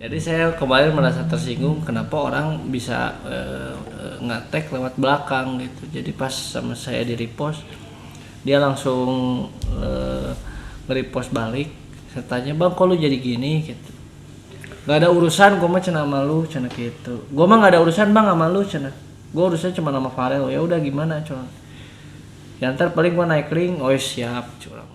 Jadi saya kemarin merasa tersinggung kenapa orang bisa nge-tag lewat belakang gitu. Jadi pas sama saya di repost, dia langsung nge-repost balik. Saya tanya, "Bang, kok lu jadi gini?" gitu. "Gak ada urusan, gua mah cenah sama lu," cenah gitu. "Gua mah gak ada urusan Bang sama lu," cenah. "Gua urusannya cuma sama Farel." "Ya udah gimana, Con? Ya ntar paling gua naik link." "Oh siap," curang.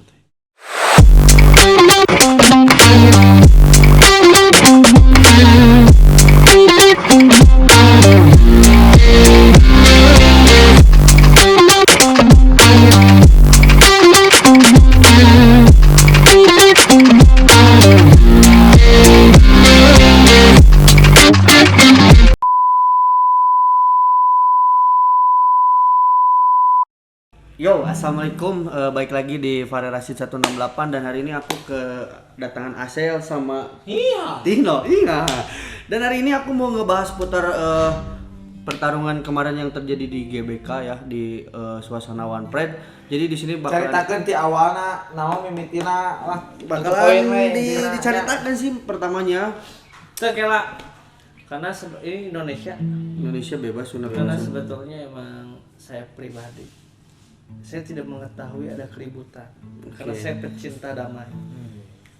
Yo, assalamualaikum. Baik lagi di Farel Rashid 168 dan hari ini aku kedatangan Asel sama Tino. Iya. Dan hari ini aku mau ngebahas putar pertarungan kemarin yang terjadi di GBK ya di suasana One Pride. Jadi di sini bakalan caritakeun ti awalna naon mimitina lah bakalan dicaritakeun sih pertamanya. Teu kela karena ini Indonesia Bebas sunah karena bebas. sebetulnya emang saya pribadi saya tidak mengetahui ada keributan karena saya pecinta damai.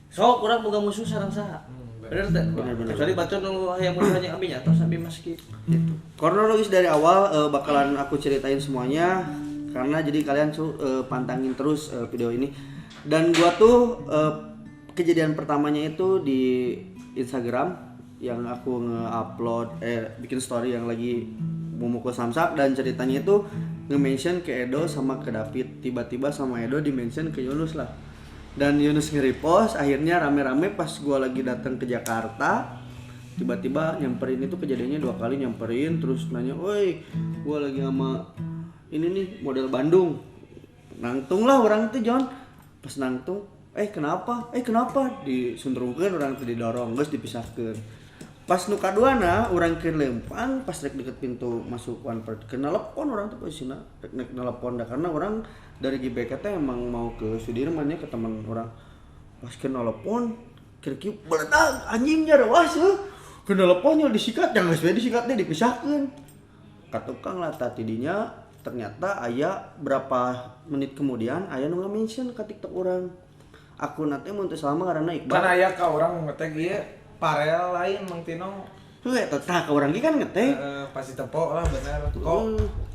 So kurang boga musuh sareng saha. Bener teh? Bener. Kecuali bacot nu hayang musuh hanya abi nyatos sampai meski gitu. Kronologis dari awal bakalan aku ceritain semuanya karena jadi kalian pantangin terus video ini. Dan gua tuh kejadian pertamanya itu di Instagram yang aku nge-upload bikin story yang lagi memukul samsak dan ceritanya itu nge-mention ke Edo sama ke David. Tiba-tiba sama Edo di-mention ke Yunus lah. Dan Yunus nge-repost, akhirnya rame-rame pas gua lagi datang ke Jakarta. Tiba-tiba nyamperin, itu kejadiannya 2 kali nyamperin terus nanya, "Woi, gua lagi sama ini nih model Bandung." Nangtung lah orang itu John. Pas nangtung, kenapa? Disuntrungkeun orang teh didorong, geus dipisahkeun. Pas nu kaduana urang ke lempang pas rek deket pintu masuk One Pride kena telepon orang tuh posisinya rek nelepon dah karena orang dari GBK teh emang mau ke Sudirman ya ke teman orang. Pas kena telepon kira-kira beledag anjingnya rewas kena teleponnya disikat jangan geus disikat deh dipisahkeun ka tukang lah tidinya ternyata aya berapa menit kemudian aya nu nge-mention ka TikTok orang akun teh mun teu salah karena Iqbal kan aya ka urang ngetag ieu Farel lain Mang Tino heuh eta tah ka urang ge kan ngeteh pasti tepo lah bener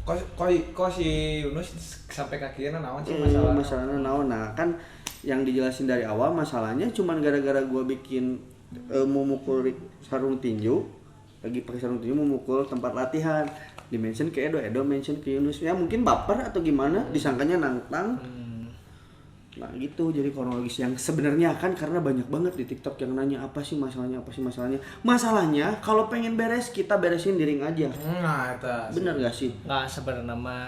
kok si Yunus sampai kakieuna naon sih masalahnya naon. Nah kan yang dijelasin dari awal masalahnya cuman gara-gara gua bikin memukul sarung tinju lagi pakai sarung tinju memukul tempat latihan di-mention ke Edo mention ke Yunus ya mungkin baper atau gimana disangkanya nantang. Nah gitu jadi kronologis yang sebenarnya kan karena banyak banget di TikTok yang nanya apa sih masalahnya kalau pengen beres kita beresin di ring aja. Nah eta bener gak sih? Nggak sebenarnya mah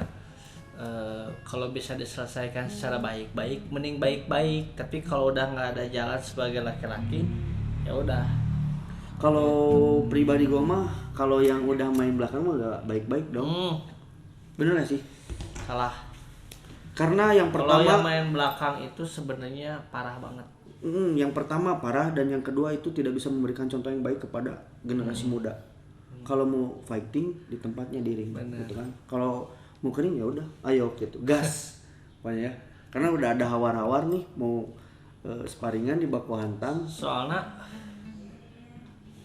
kalau bisa diselesaikan secara baik-baik mending baik-baik, tapi kalau udah nggak ada jalan sebagai laki-laki ya udah. Kalau pribadi gue mah kalau yang udah main belakang mah gak baik-baik dong. Bener gak sih? Salah. Karena yang pertama kalau yang main belakang itu sebenarnya parah banget. Yang pertama parah dan yang kedua itu tidak bisa memberikan contoh yang baik kepada generasi muda. Kalau mau fighting di tempatnya di ring gitu kan. Kalau mau kering ya udah ayo gitu gas pokoknya ya. Karena udah ada hawar-hawar nih mau sparingan di baku hantam. Soalnya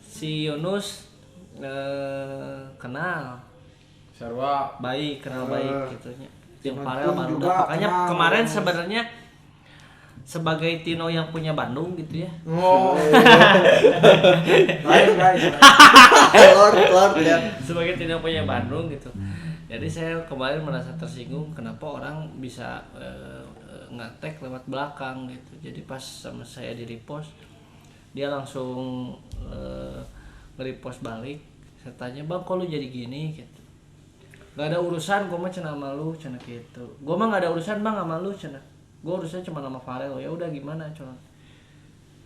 si Yunus kenal sarua baik gitunya. Yang Farel baru juga makanya kenal. Kemarin sebenarnya sebagai Tino yang punya Bandung gitu ya. Lain guys. Lord ya. Sebagai Tino yang punya Bandung gitu. Jadi saya kemarin merasa tersinggung kenapa orang bisa nge-tag lewat belakang gitu. Jadi pas sama saya di repost, dia langsung nge-repost balik. Saya tanya, "Bang, kok lu jadi gini?" gitu. "Gak ada urusan, gue mah cenah sama lu," cenah gitu. "Gue mah gak ada urusan Bang sama lu," cenah. "Gue urusannya cuma sama Farel." "Ya udah gimana, curang."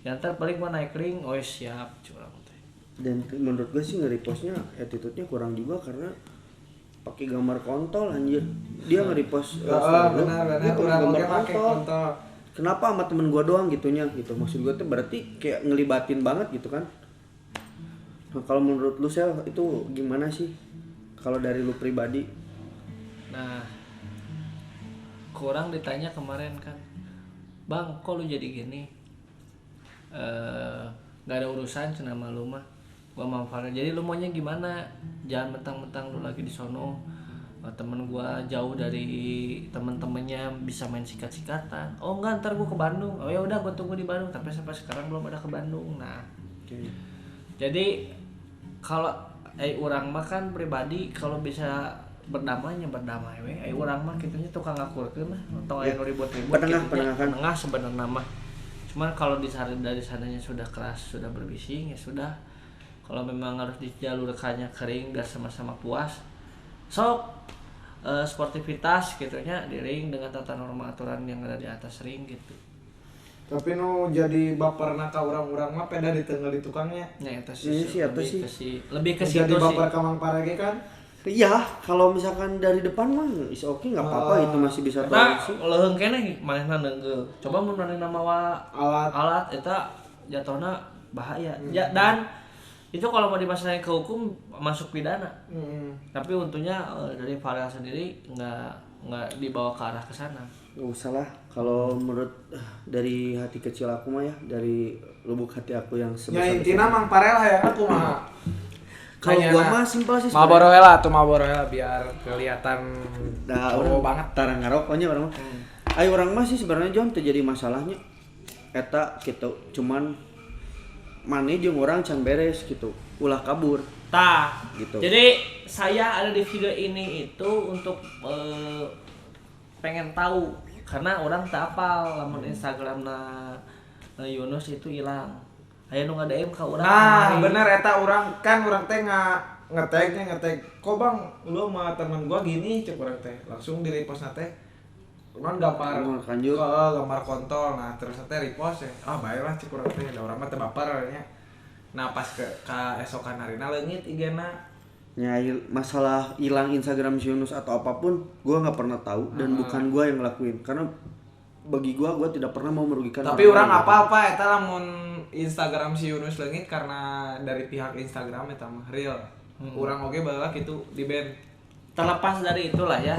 Ya ntar paling gua naik link. "Oh siap," curang. Dan menurut gue sih nge-repostnya attitude-nya kurang juga karena pakai gambar kontol anjir. Dia nge-repost benar urang gambar oge make kontol. Kenapa sama temen gua doang gitunya gitu. Maksud gua tuh berarti kayak ngelibatin banget gitu kan. Nah, kalau menurut lu Sel itu gimana sih kalau dari lu pribadi? Nah, kurang ditanya kemarin kan, bang kok lu jadi gini, nggak ada urusan sama lu mah, gua mau Farel. Jadi lu maunya gimana? Jangan mentang-mentang lu lagi di sono, temen gua jauh dari temen-temennya bisa main sikat-sikatan. Oh enggak, ntar gua ke Bandung. Oh ya udah, gua tunggu di Bandung. Tapi sampai sekarang belum ada ke Bandung. Nah, jadi kalau urang mah kan pribadi kalau bisa berdamainya berdamai we. Urang mah kitunya tukang ngakurkeun lah atau aya nu ribut-ribut penengah sebenarnya mah. Cuman kalau dari sananya sudah keras, sudah berbising ya sudah. Kalau memang harus dijalurkannya kering biar sama-sama puas, sok sportivitas gitunya di ring dengan tata norma aturan yang ada di atas ring gitu. Tapi nu jadi baperna ka urang-urang mah peda ditengel di tukangnya. Nah, itu Lebih ke situ jadi sih. baper ka Mang Parege kan. Iya, kalau misalkan dari depan mah is oke nggak apa-apa, itu masih bisa toleransi. Leuheung keneh manehna neungeul. Coba mun manehna mawa alat eta jatuhna bahaya. Ya, dan itu kalau mau dimasalahin ke hukum masuk pidana. Tapi untungnya dari Farel sendiri nggak dibawa ke arah ke sana. Nggak usah lah. Kalau menurut dari hati kecil aku mah ya, dari lubuk hati aku yang sebesar. Ya intinya Mang Parel ya aku mah. Kalau gua mah simpel sih. Marlboro lah biar kelihatan cowok banget. Tarang ngarokoknya orang mah. Ayo orang mah sih sebenarnya John terjadi masalahnya. Eta gitu, cuman maneh jeung orang can beres gitu. Ulah kabur. Tah, gitu. Jadi saya ada di video ini itu untuk pengen tahu karena orang tak apal lamun Instagramna Yunus itu hilang. Aya nu nge-DM ka urang. Nah, bener eta urang teh nge-tag. Kok Bang, lu sama temen gua gini cek urang teh. Langsung di-repost teh. Cuman gambar kanjut. Gambar kontol. Nah, terus teh repost ya. Ah, baiklah cek urang teh. Da urang mah teu baper nya. Nah, pas ka esokan harina leungit IG-na. Ya, masalah hilang Instagram si Yunus atau apapun, gua nggak pernah tahu dan bukan gua yang ngelakuin karena bagi gua tidak pernah mau merugikan. Tapi orang apa-apa eta lamun Instagram si Yunus leungit karena dari pihak Instagram eta mah real. Urang oge baheula kitu di band. Terlepas dari itulah ya.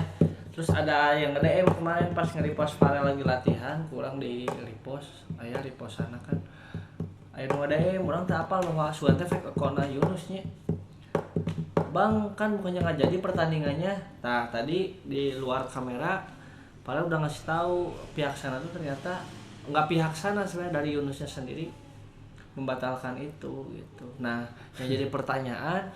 Terus ada yang nge-DM kemarin pas nge-repost Farel lagi latihan, kurang di repost. Aya repost sana kan. Aya nu nge-DM urang teh apal bahwa sugan teh fake account Yunus nya. Bang, kan bukannya nggak jadi pertandingannya. Nah, tadi di luar kamera Farel udah ngasih tahu pihak sana tuh ternyata nggak pihak sana sebenarnya dari Yunusnya sendiri membatalkan itu gitu. Nah, yang jadi pertanyaan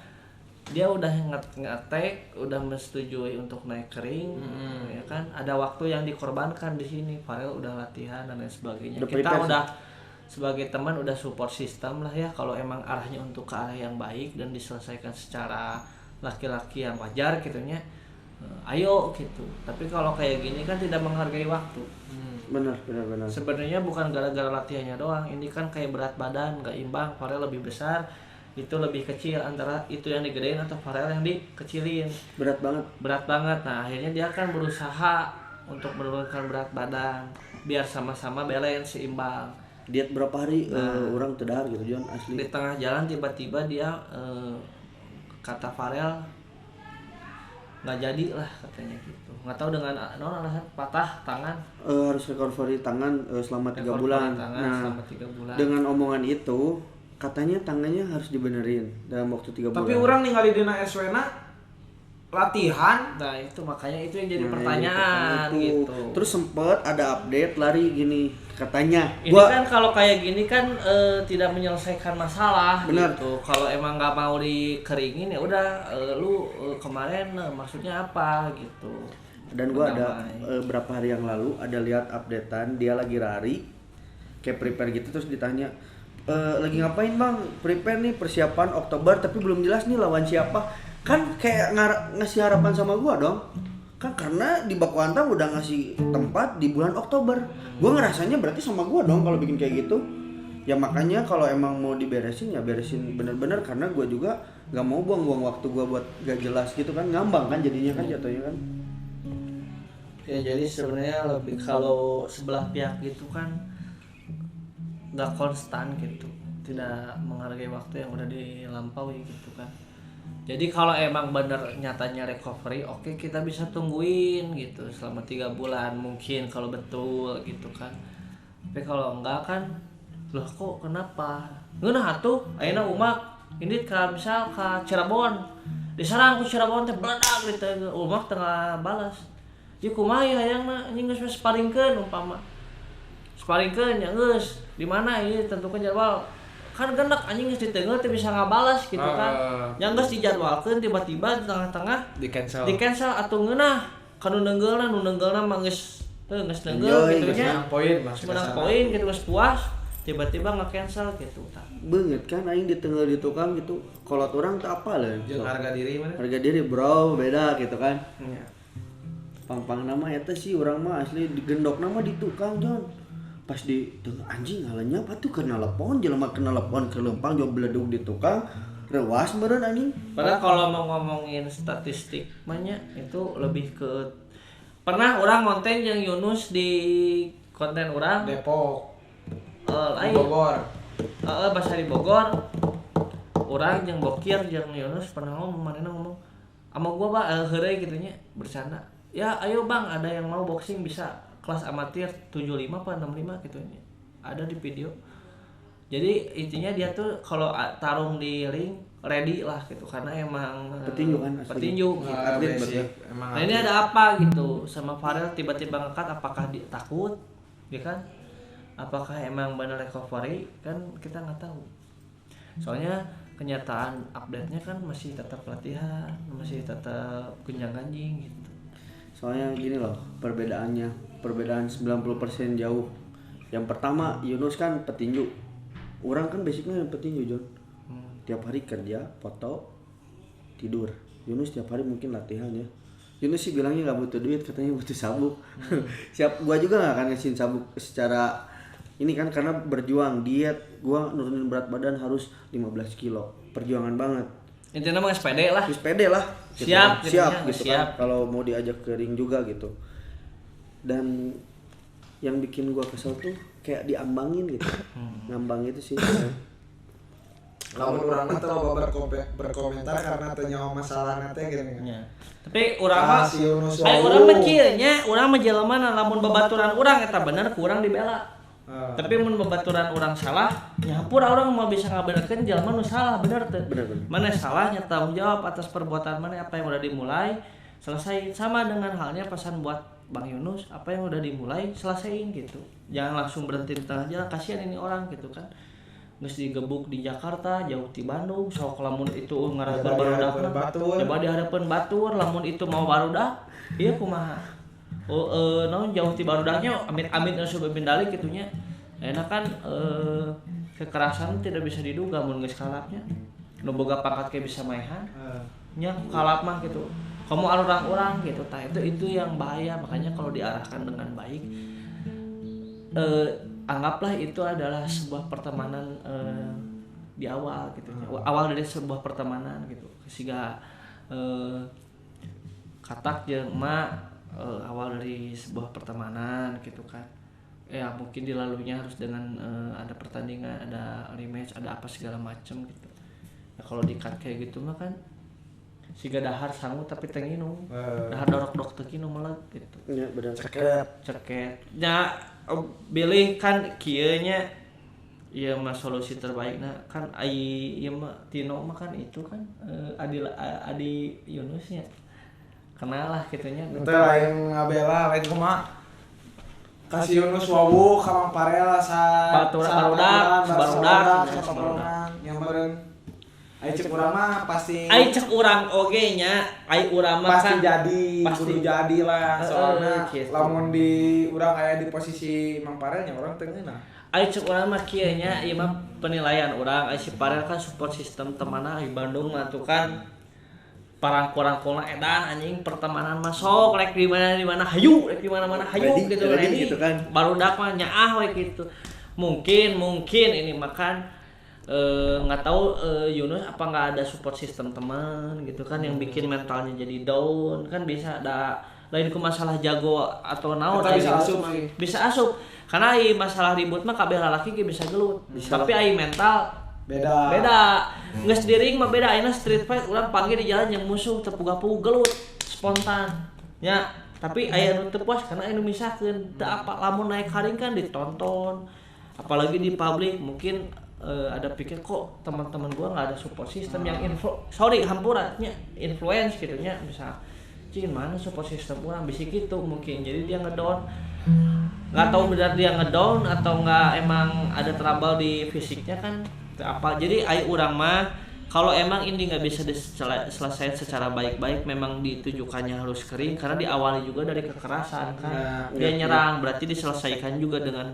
dia udah nge-tag, udah menyetujui untuk naik ke ring, ya kan? Ada waktu yang dikorbankan di sini. Farel udah latihan dan lain sebagainya. Kita udah sebagai teman udah support sistem lah ya kalau emang arahnya untuk ke arah yang baik dan diselesaikan secara laki-laki yang wajar gitunya. Ayo gitu. Tapi kalau kayak gini kan tidak menghargai waktu. Benar. Sebenarnya bukan gara-gara latihannya doang. Ini kan kayak berat badan nggak imbang. Farel lebih besar, itu lebih kecil. Antara itu yang digedein atau Farel yang dikecilin. Berat banget. Nah akhirnya dia kan berusaha untuk menurunkan berat badan biar sama-sama balance seimbang. Diet berapa hari orang tedar gitu John asli. Di tengah jalan tiba-tiba dia kata Farel nggak jadi lah katanya gitu, nggak tahu dengan alasan patah tangan, harus recovery tangan selama 3 bulan. Selama 3 bulan dengan omongan itu katanya tangannya harus dibenerin dalam waktu 3 bulan. Tapi orang ningali dina SW-na latihan. Nah itu makanya itu yang jadi pertanyaan gitu. Terus sempet ada update lari gini katanya. Ini kan kalau kayak gini kan tidak menyelesaikan masalah. Benar. Gitu. Kalau emang nggak mau dikeringin ya udah lu kemarin maksudnya apa gitu. Dan gua ada berapa hari yang lalu ada lihat updatean dia lagi lari kayak prepare gitu terus ditanya lagi ngapain Bang? Prepare nih persiapan Oktober tapi belum jelas nih lawan siapa. Kan kayak ngasih harapan sama gua dong. Kan karena di Baku Hantam udah ngasih tempat di bulan Oktober. Gua ngerasanya berarti sama gua dong kalau bikin kayak gitu. Ya makanya kalau emang mau diberesin ya beresin bener-bener karena gua juga gak mau buang-buang waktu gua buat gak jelas gitu kan, ngambang kan jadinya kan jatuhnya kan. Ya jadi sebenarnya lebih kalau sebelah pihak gitu kan nggak konstan gitu, tidak menghargai waktu yang udah dilampaui gitu kan. Jadi kalau emang bener nyatanya recovery, oke, kita bisa tungguin gitu selama 3 bulan mungkin kalau betul gitu kan. Tapi kalau enggak kan, loh kok kenapa? Ngeunah atuh ayeuna umak ini misal ka Cirebon. Diserang ku Cirebon teh beledak gitu. Umak tengah balas. Ieu kumaha ya hayangna anjing geus sparingkeun umpama. Sparingkeun nya geus di mana ieu tentukeun jadwal. Kan gendak anjing geus diteungeuh teh bisa ngabalas gitu kan. Yang geus dijadwalkeun tiba-tiba di tengah-tengah di cancel atuh ngeunah kanu neunggeulna nu neunggeulna mah geus neunggeul gitu nya. Menang poin gitu geus puas tiba-tiba nge-cancel gitu tah. Banget kan aing ditengah di tukang gitu. Kolot orang teh apa lah. Jeung harga diri mana? Harga diri bro beda gitu kan. Iya. Pang-pang nama eta sih urang mah asli digendok nama di tukang Jon. Pas di tengah anjing halanya apa tuh kena telepon jelema kena telepon ke lempang jauh beledug di tukang rewas meureun anjing. Padahal kalau mau ngomongin statistik banyak itu lebih ke pernah orang konten yang Yunus di konten orang Depok. lain Bogor. bahasa di Bogor. Orang yang Bokir yang Yunus pernah ngomong sama gua Pak heureuy gitu nya bercanda. Ya ayo Bang ada yang mau boxing bisa kelas amatir 75 apa 65 gitu nya. Ada di video. Jadi intinya dia tuh kalau tarung di ring ready lah gitu karena emang Petinju kan asli. petinju gitu. Atlet berarti. Emang Nah ini ada apa gitu sama Farel tiba-tiba ngekat apakah dia takut ya kan? Apakah emang benar recovery kan kita nggak tahu. Soalnya kenyataan update-nya kan masih tetap latihan, masih tetap gonjang-ganjing gitu. Soalnya gini loh, perbedaan 90% jauh. Yang pertama Yunus kan petinju. Orang kan basicnya petinju Jon. Tiap hari kerja, foto, tidur. Yunus tiap hari mungkin latihan ya. Yunus sih bilangnya nggak butuh duit, katanya butuh sabuk. Siap, gua juga nggak akan ngasihin sabuk secara ini kan karena berjuang diet. Gua nurunin berat badan harus 15 kilo. Perjuangan banget. Intinya mah pede lah. Terus pede lah. Gitu Siap, kan. Siap gitu siap. kan. Kalau mau diajak ke ring juga gitu. Dan yang bikin gua kesel tuh kayak diambangin gitu. Ngambang itu sih. lamun urang mah teu loba berkomentar karena teu nyaho masalahna teh gini. Ya. Tapi urang mah Si Yunus aya urang mah kieu nya, urang mah jelema lamun babaturan urang eta bener kurang dibela. Tapi mun babaturan urang salah, nyapura urang mah bisa ngabenerkeun jelema nu salah bener teu. Mana salah nya tanggung jawab atas perbuatan mana apa yang udah dimulai, selesai sama dengan halnya pesan buat Bang Yunus, apa yang udah dimulai selesaiin gitu. Jangan langsung berhenti di tengah jalan, kasihan ini orang gitu kan. Geus digebuk di Jakarta, jauh di Bandung, sok lamun itu ngarankeun barudak coba di hadapan batur, lamun itu mau barudak, ieu kumaha? Naon jauh ti barudaknya amit-amit asup bendali kitu nya. Enak kan kekerasan tidak bisa diduga mun geus kalapnya. Nu boga pangkat ke bisa maehan. Nya kalap mah gitu. Kamu orang-orang gitu tah itu yang bahaya, makanya kalau diarahkan dengan baik anggaplah itu adalah sebuah pertemanan di awal gitu ya. Awal dari sebuah pertemanan gitu. Sehingga katak jeung emak awal dari sebuah pertemanan gitu kan. Ya mungkin dilaluinya harus dengan ada pertandingan, ada rematch, ada apa segala macam gitu. Ya kalau di-cut kayak gitu mah kan siga dahar sangu tapi teu nginum. Dahar dorok-dorok teu nginum meuleuh gitu. Iya benar. Ceket. Nya pilih kan kieu nya ieu mah solusi terbaikna kan ieu mah Tino mah kan itu kan Adi Yunus nya. Kenal lah kitu nya. Teu lain ngabela lain kumaha. Kasih Yunus wawu ka Mang Parel barudak yang meureun ai cek urang mah pasti ai cek urang oge nya ai urang mah pasti kan jadi kudu jadi lah soalna gitu. lamun di urang aya di posisi Mang Parel nya urang teu ngeunah. Ai cek urang mah kieu nya ieu mah penilaian urang ai si Parel kan support system temanna di Bandung mah tuh kan parang-parangkulna edan anjing pertemanan mah sok rek di mana hayu rek di mana-mana hayu gitu kan. Barudak mah nyaah we gitu. Mungkin ini makan nggak tahu Yunus apa nggak ada support system teman gitu kan yang bikin mentalnya jadi down kan bisa ada lain ku masalah jago atau naon bisa asup karena ai masalah ribut mah kabeh lalaki ge bisa gelut tapi ai mental Beda. Geus di ring mah beda, ayeuna street fight urang panggil di jalan yang musuh terpuga-puga gelut spontan nya. Tapi aya nu teu puas karena aya nu misahkeun teu apa lamun naik haring kan ditonton apalagi di publik mungkin ada pikir kok teman-teman gua nggak ada support system yang hampurannya influence gitu nya bisa cing mana support system orang bisa gitu mungkin jadi dia ngedown nggak tahu benar dia ngedown atau nggak emang ada trouble di fisiknya kan apa jadi urang mah kalau emang ini nggak bisa diselesaikan secara baik-baik memang ditujukannya harus kering karena diawali juga dari kekerasan kan dia nyerang berarti diselesaikan juga dengan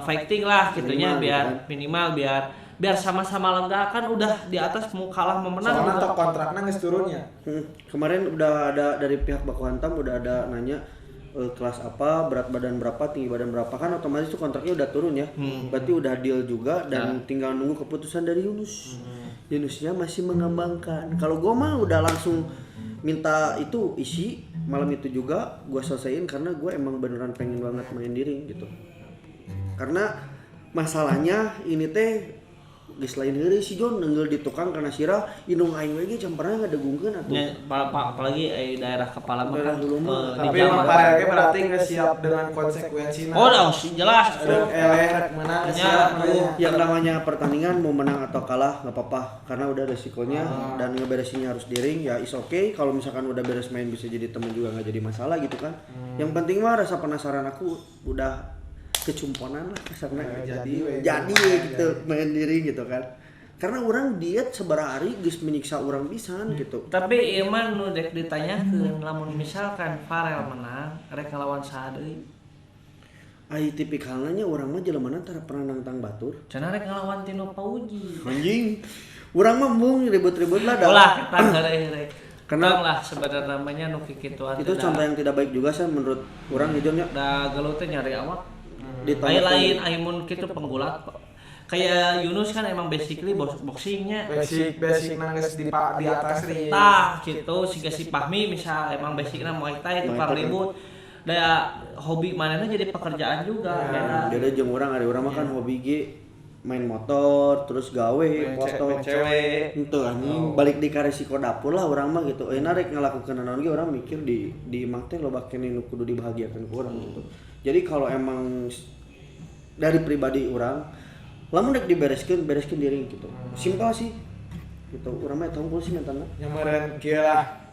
fighting lah gitunya biar minimal biar sama-sama lega kan udah di atas mau kalah mau menang soalnya untuk kontraknya geus turunnya. Kemarin udah ada dari pihak Baku Hantam udah ada nanya kelas apa, berat badan berapa, tinggi badan berapa kan otomatis tuh kontraknya udah turun ya. Berarti udah deal juga dan tinggal nunggu keputusan dari Yunus. Yunusnya masih mengembangkan. Kalau gua mah udah langsung minta itu isi malam itu juga gua selesaiin karena gua emang beneran pengen banget main di ring gitu. Karena masalahnya ini teh geus lain heureuy si Jon neungeul di tukang karena sira indung aing we ge campeurna ngadegungkeun atuh. Ya, apalagi daerah kepala mah kan tapi mah parege berarti geus siap dengan konsekuensinya. Oh, jelas. Elek menang siap. Yang namanya pertandingan mau menang atau kalah enggak apa-apa karena udah resikonya dan ngeberesinnya harus di ring ya is okay. Kalau misalkan udah beres main bisa jadi teman juga enggak jadi masalah gitu kan. Yang penting mah rasa penasaran aku udah kecumponan lah kasarnya jadi gitu main diri gitu kan karena orang diet seberapa hari geus menyiksa orang pisan gitu tapi iman nu dek ditanyakeun lamun misalkan Farel menang rek ngelawan saha deui ai tipikalna nya urang mah jeleumana tara pernah nantang batur cenah rek ngelawan Tino Pauji anjing urang mah mung ribut-ribut lah dah ulah kita rek karena lah sebenarnya namanya nu kikituan itu contoh yang tidak baik juga sih menurut urang hidupnya da gelut teh nyari awak lain aimun gitu penggulat kayak Yunus kan emang basically boxingnya basic nangis di atas ring gitu si Fahmi misal emang basicnya Muay Thai itu ribut daya hobi manehna jadi pekerjaan juga beda jeung urang mah kan hobi ge main motor terus gawe foto cewek itu anjing balik di resiko dapur lah urang mah gitu rek ngalakukeun naon ge urang mikir di imah teh loba kene nu kudu dibahagiakeun ku urang gitu. Jadi kalau emang dari pribadi orang, lamun rek bereskeun diri gitu. Simpel sih. Gitu. Urang mah tongkol sih mentana. Nyameureun kieu lah.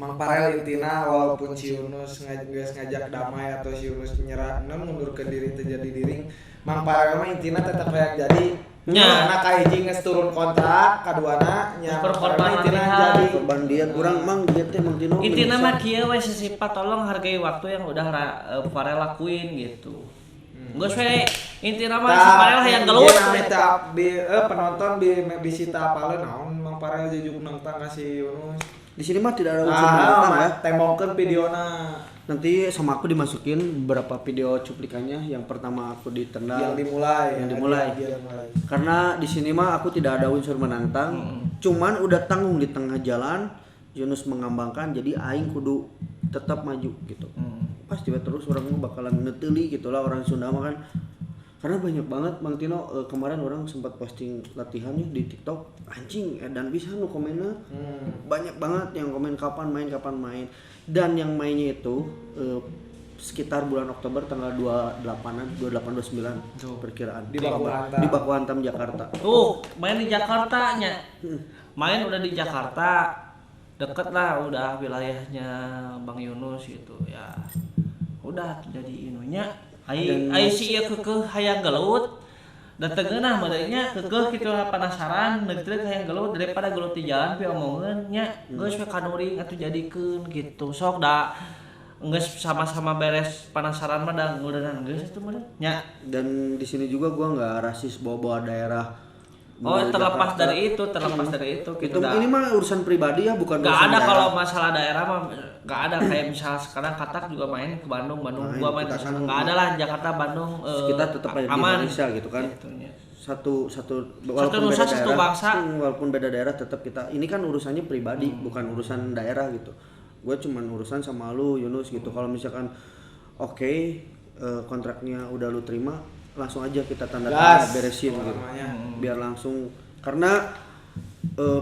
Mang Farel intina walaupun si Yunus ngajak damai atau si Yunus nyerah mundurkeun diri teh jadi diri. Mang Farel mah intina tetep hayang jadi nya kahiji geus turun kontrak, kaduana nya korban intina jadi korban diet urang mang diet teh mang Tino. Intina mah kieu we sesipat tolong hargai waktu yang udah Farel lakuin gitu. Geus we intina mah si Farel hayang gelut penonton bisi teu apaleun naon Mang Farel jujuk nentang ka si Yunus. Di sini mah tidak ada unsur menantang ya. Tembongkeun videona. Nanti sama aku dimasukin beberapa video cuplikannya. Yang pertama aku ditendang. Yang dimulai. Karena di sini mah aku tidak ada unsur menantang. Cuman udah tanggung di tengah jalan. Yunus mengambangkan jadi aing kudu tetap maju gitu. Pasti terus orang bakalan neteuli gitulah orang Sunda mah kan. Karena banyak banget Mang Tino kemarin orang sempat posting latihannya di TikTok anjing dan bisa nu komennya banyak banget yang komen kapan main dan yang mainnya itu sekitar bulan Oktober tanggal 28-29 perkiraan di Baku Hantam Jakarta. Tuh main di Jakarta nya main udah di Jakarta deket lah udah wilayahnya Bang Yunus gitu ya udah jadi inunya ai si ieu keukeuh hayang gelut da teu geunah modalnya keukeuh kitu penasaran neutril hayang gelut daripada gelut di jalan pi omongeun nya geus we kanuring atuh jadikeun gitu sok da geus sama-sama beres penasaran mah da ngeureunana geus atuh mah nya dan di sini juga gua enggak rasis bawa-bawa daerah. Terlepas dari itu gitu dah. Ini mah urusan pribadi ya bukan urusan ada daerah. Kalau masalah daerah mah enggak ada kayak misal sekarang Katak juga main ke Bandung gua main ke sana enggak ada lah Jakarta Bandung kita tetap aja di Indonesia gitu kan. Satu walaupun beda daerah, bangsa walaupun beda daerah tetap kita ini kan urusannya pribadi bukan urusan daerah gitu. Gue cuman urusan sama lu Yunus gitu. Kalau misalkan kontraknya udah lu terima langsung aja kita tanda Gas. beresin gitu. Namanya. Biar langsung karena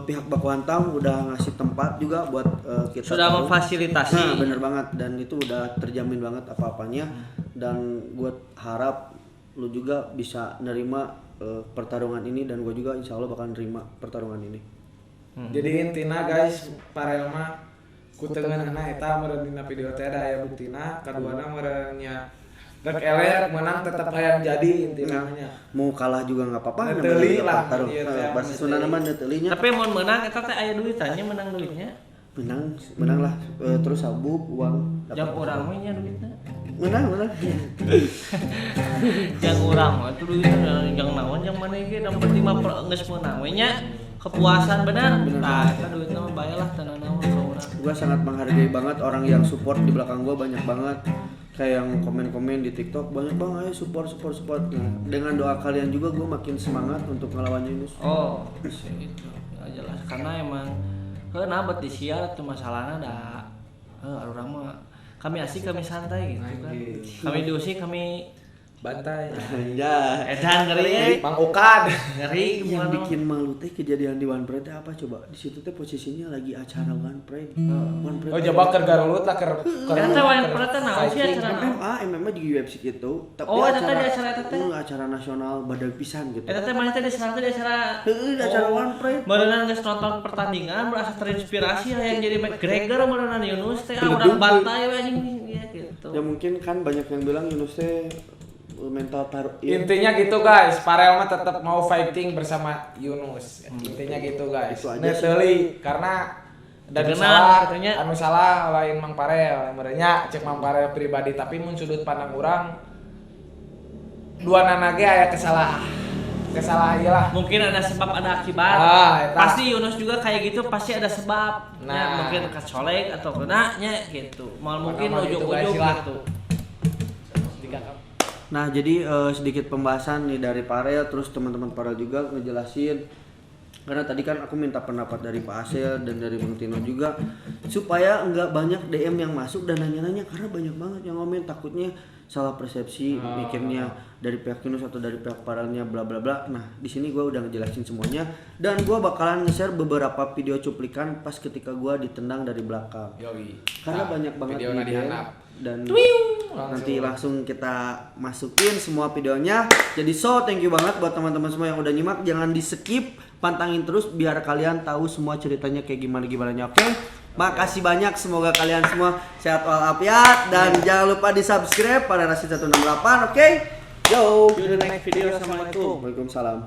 pihak Baku Hantam udah ngasih tempat juga buat kita Sudah tahu. memfasilitasi. Nah, bener banget dan itu udah terjamin banget apa-apanya dan gue harap lu juga bisa nerima pertarungan ini dan gue juga insya Allah bakal nerima pertarungan ini. Jadi intina guys, Parel mah kutengeunna eta meureun dina video teh da aya buktina, kaduana meureun nya rek elek menang tetap hayang jadi intina nya. Mau kalah juga nggak apa-apa. Neuteuli lah, Taruh iya, teh, bahasa neuteuli. Sunda nama neuteulinya. Tapi mau menang eta teh aya duitannya menang duitnya. Menang lah. Terus sabuk uang. Jam urang mah nya duitnya. Menang. Jang urang mah itu duitnya jang naon jang mana ge dapat 5 geus meunang we nya. Kepuasan benar. Tah eta duitna mah bae lah teu naon ka urang. Gue sangat menghargai banget orang yang support di belakang gue banyak banget. Kayak yang komen-komen di TikTok banyak banget, ayo support. Nah, dengan doa kalian juga gue makin semangat untuk ngelawan Yunus. Oh, itu jelas karena emang nabat di sial tuh masalahnya ada orang mah kami asik kami santai gitu kan. Kami diusik kami Bantai. Ya. edan ngeri Mang Ukan. ngeri Yang gimana? bikin malu teh kejadian di One Pride teh apa coba? Di situ teh posisinya lagi acara One Pride. One Pride. Oh coba keur garulut lah keur. Eta wae pereta naon sih acara naon? MMA di UFC gitu. Tapi Oh, eta teh di acara eta teh? acara nasional badan pisan gitu. Eta teh mana teh diserang teh di acara Di acara One Pride. Meureunna geus nonton pertandingan berasa terinspirasi yang jadi McGregor meureunna Yunus teh urang bantai we anjing ya gitu. Ya mungkin kan banyak yang bilang Yunus teh mental taruh. Intinya gitu guys, Parel mah tetap mau fighting bersama Yunus. Intinya gitu guys. Itu aja Neuteuli karena dan Kenal, salah, katanya. anu salah lain Mang Parel, merenya cek Mang Parel pribadi tapi mun sudut pandang urang dua nanage aya kesalahan ieu lah. Mungkin ada sebab ada akibat. Eta. Pasti Yunus juga kayak gitu pasti ada sebab. Nah. Ya, mungkin kecolek atau kenanya gitu. Mal mungkin Maka gitu, guys, ujung-ujung silah. gitu. Nah, jadi sedikit pembahasan nih dari Parel, terus teman-teman Parel juga ngejelasin. Karena tadi kan aku minta pendapat dari Pak Asel dan dari Bang Tino juga supaya nggak banyak DM yang masuk dan nanya-nanya karena banyak banget yang komen takutnya salah persepsi mikirnya dari pihak Yunus atau dari pihak Parelnya bla bla bla. Nah, di sini gue udah ngejelasin semuanya dan gue bakalan nge-share beberapa video cuplikan pas ketika gue ditendang dari belakang. Yoi. Karena banyak banget videona di DM dihandap. dan nanti langsung kita masukin semua videonya. Jadi thank you banget buat teman-teman semua yang udah nyimak. Jangan di skip, pantangin terus biar kalian tahu semua ceritanya kayak gimana-gimananya. Oke? Makasih banyak, semoga kalian semua sehat walafiat dan jangan lupa di subscribe pada Rashid 168. Oke? Yo. See you in the next video. Assalamualaikum. Waalaikumsalam.